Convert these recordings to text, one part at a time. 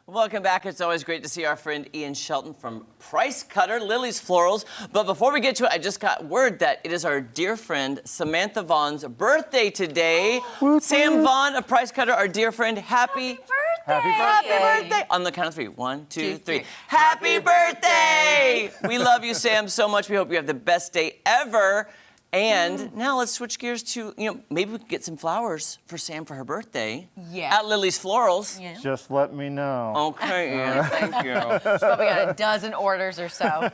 Welcome back. It's always great to see our friend Ian Shelton from Price Cutter, Lily's Florals. But before we get to it, I just got word that it is our dear friend Samantha Vaughn's birthday today. Sam Vaughn of Price Cutter, our dear friend, happy birthday! Happy birthday! On the count of three. 1, 2, 3. Happy birthday! We love you, Sam, so much. We hope you have the best day ever. And now let's switch gears to, maybe we could get some flowers for Sam for her birthday. Yeah. At Lily's Florals. Yeah. Just let me know. Okay, Ian, thank you. She's probably got a dozen orders or so.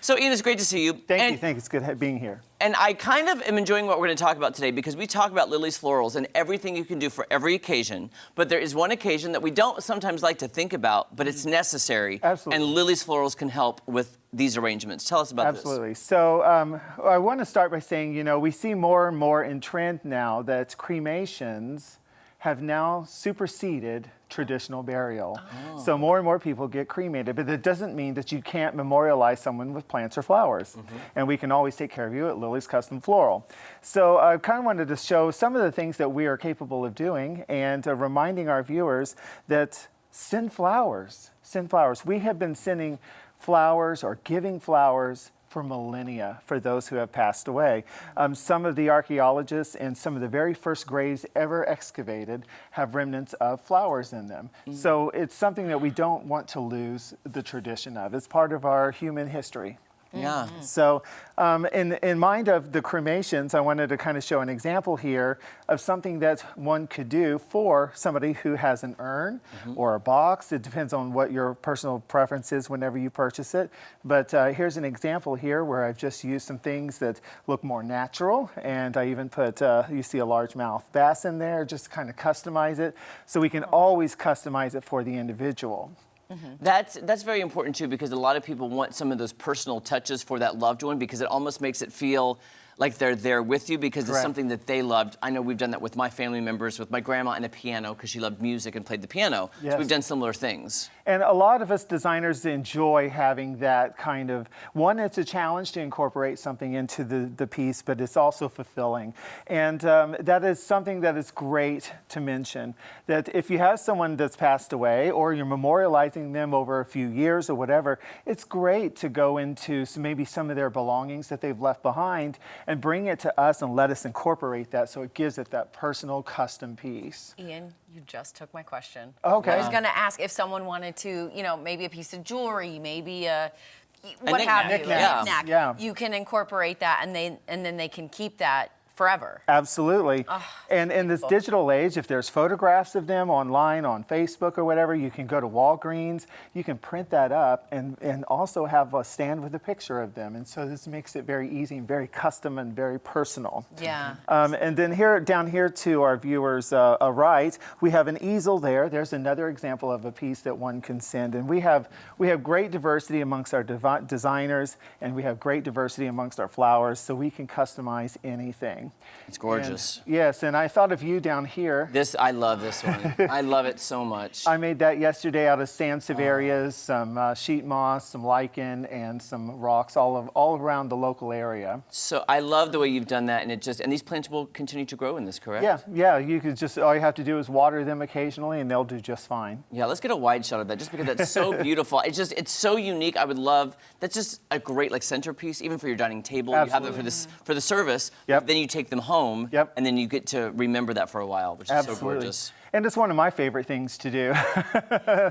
So, Ian, it's great to see you. Thank you. It's good being here. And I kind of am enjoying what we're going to talk about today because we talk about Lily's Florals and everything you can do for every occasion. But there is one occasion that we don't sometimes like to think about, but it's necessary. Absolutely. And Lily's Florals can help with these arrangements. Tell us about this. Absolutely. So I want to start by saying, we see more and more in trend now that cremations have now superseded traditional burial. Oh. So more and more people get cremated, but that doesn't mean that you can't memorialize someone with plants or flowers. And we can always take care of you at Lily's Custom Floral. So I kind of wanted to show some of the things that we are capable of doing and reminding our viewers that send flowers. Send flowers. We have been sending flowers or giving flowers for millennia for those who have passed away. Some of the archaeologists and some of the very first graves ever excavated have remnants of flowers in them. So it's something that we don't want to lose the tradition of. It's part of our human history. Yeah. So in mind of the cremations, I wanted to kind of show an example here of something that one could do for somebody who has an urn or a box. It depends on what your personal preference is whenever you purchase it. But here's an example here where I've just used some things that look more natural. And I even put, you see a largemouth bass in there, just to kind of customize it. So we can always customize it for the individual. That's very important too, because a lot of people want some of those personal touches for that loved one because it almost makes it feel like they're there with you because it's something that they loved. I know we've done that with my family members, with my grandma and a piano because she loved music and played the piano. Yes. So we've done similar things. And a lot of us designers enjoy having that kind of, one, it's a challenge to incorporate something into the piece, but it's also fulfilling. And that is something that is great to mention, that if you have someone that's passed away or you're memorializing them over a few years or whatever, it's great to go into maybe some of their belongings that they've left behind and bring it to us and let us incorporate that so it gives it that personal custom piece. Ian, you just took my question. Okay. I was going to ask if someone wanted to, maybe a piece of jewelry, maybe what have you, a knick-knack. Yeah. You can incorporate that and then they can keep that forever. Absolutely. And in this digital age, if there's photographs of them online, on Facebook or whatever, you can go to Walgreens, you can print that up and also have a stand with a picture of them. And so this makes it very easy and very custom and very personal. Yeah. And then down here to our viewers right, we have an easel there. There's another example of a piece that one can send. And we have great diversity amongst our designers, and we have great diversity amongst our flowers, so we can customize anything. It's gorgeous. And, yes, and I thought of you down here. I love this one. I love it so much. I made that yesterday out of sansevieras, some sheet moss, some lichen, and some rocks all around the local area. So I love the way you've done that, and these plants will continue to grow in this, correct? Yeah. You could all you have to do is water them occasionally, and they'll do just fine. Yeah, let's get a wide shot of that, just because that's so beautiful. It's so unique. I would love. That's just a great centerpiece, even for your dining table. Absolutely. You have it for the service. Yep. Then you take them home. Yep. And then you get to remember that for a while, which is so gorgeous. And it's one of my favorite things to do.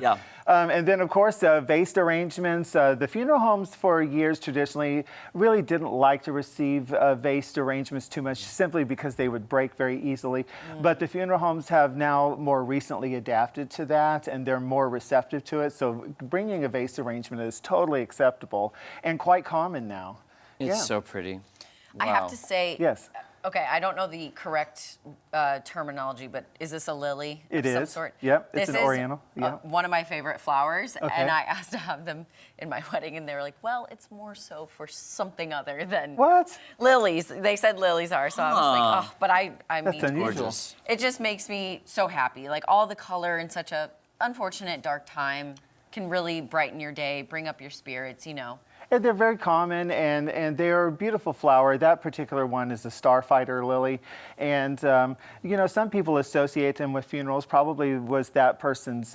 Yeah. And then, of course, vase arrangements. The funeral homes for years traditionally really didn't like to receive vase arrangements too much simply because they would break very easily. But the funeral homes have now more recently adapted to that, and they're more receptive to it. So bringing a vase arrangement is totally acceptable and quite common now. It's so pretty. Wow. I have to say, yes. Okay, I don't know the correct terminology, but is this a lily of some sort? Yep, this it's an oriental. Yeah. One of my favorite flowers, Okay. and I asked to have them in my wedding, and they were like, well, it's more so for something other than What? lilies. They said lilies are, so I was like, oh, but I That's mean, unusual. Gorgeous. it just makes me so happy. Like all the color in such a unfortunate dark time can really brighten your day, bring up your spirits, And they're very common, and they're a beautiful flower. That particular one is a starfighter lily. And, you know, some people associate them with funerals. Probably was that person's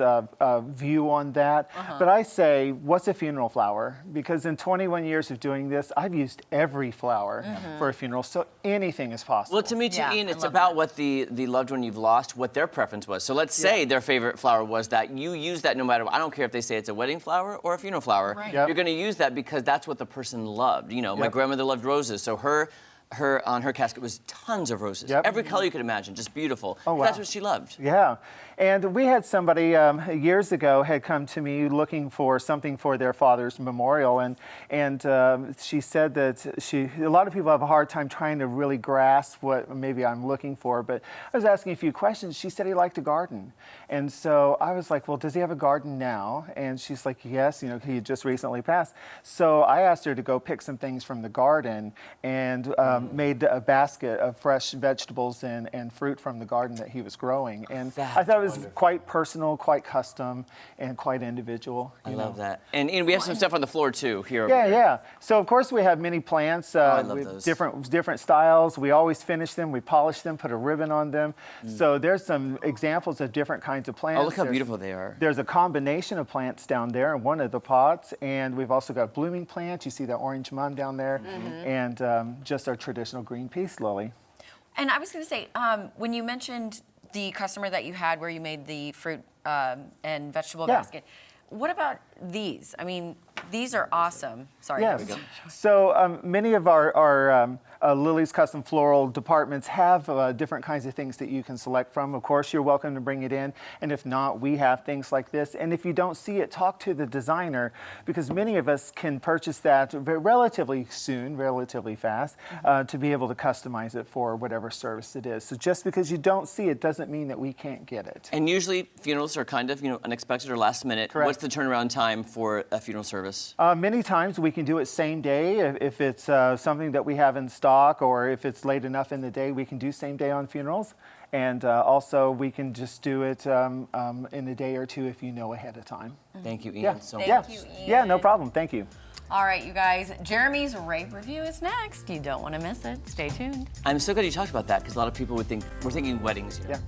view on that. But I say, what's a funeral flower? Because in 21 years of doing this, I've used every flower for a funeral, so anything is possible. Well, to me, too, Ian, it's about what the loved one you've lost, what their preference was. So let's say their favorite flower was that. You use that no matter what. I don't care if they say it's a wedding flower or a funeral flower. Right. Yep. You're going to use that because that's what the person loved. You know, my grandmother loved roses, so on her casket was tons of roses. Every color you could imagine, just beautiful. Oh, wow. That's what she loved. Yeah. And we had somebody years ago had come to me looking for something for their father's memorial, and she said that a lot of people have a hard time trying to really grasp what maybe I'm looking for, but I was asking a few questions. She said he liked to garden. And so I was like, well, does he have a garden now? And she's like, yes, you know, he just recently passed. So I asked her to go pick some things from the garden and made a basket of fresh vegetables and fruit from the garden that he was growing. And I thought it was quite personal, quite custom, and quite individual. I love that. And Ian, we have some stuff on the floor too here. Yeah. So of course we have many plants I love with those. different styles. We always finish them, we polish them, put a ribbon on them. So there's some examples of different kinds of plants. Oh, look how beautiful they are. There's a combination of plants down there in one of the pots, and we've also got blooming plants. You see that orange mum down there, and just our traditional green peace lily. And I was going to say, when you mentioned the customer that you had where you made the fruit and vegetable basket, what about these? I mean, these are awesome. Sorry. Yes. So many of our Lily's Custom Floral departments have different kinds of things that you can select from. Of course, you're welcome to bring it in. And if not, we have things like this. And if you don't see it, talk to the designer, because many of us can purchase that relatively soon, relatively fast, to be able to customize it for whatever service it is. So just because you don't see it doesn't mean that we can't get it. And usually funerals are kind of, you know, unexpected or last minute. Correct. What's the turnaround time for a funeral service? Many times we can do it same day if it's something that we have in stock, or if it's late enough in the day, we can do same day on funerals. And also we can just do it in a day or two if you know ahead of time. Thank you, Ian, so much. Thank you, Ian. Yeah, no problem. Thank you. All right, you guys, Jeremy's rave review is next. You don't want to miss it. Stay tuned. I'm so glad you talked about that because a lot of people would think we're thinking weddings here. Yeah.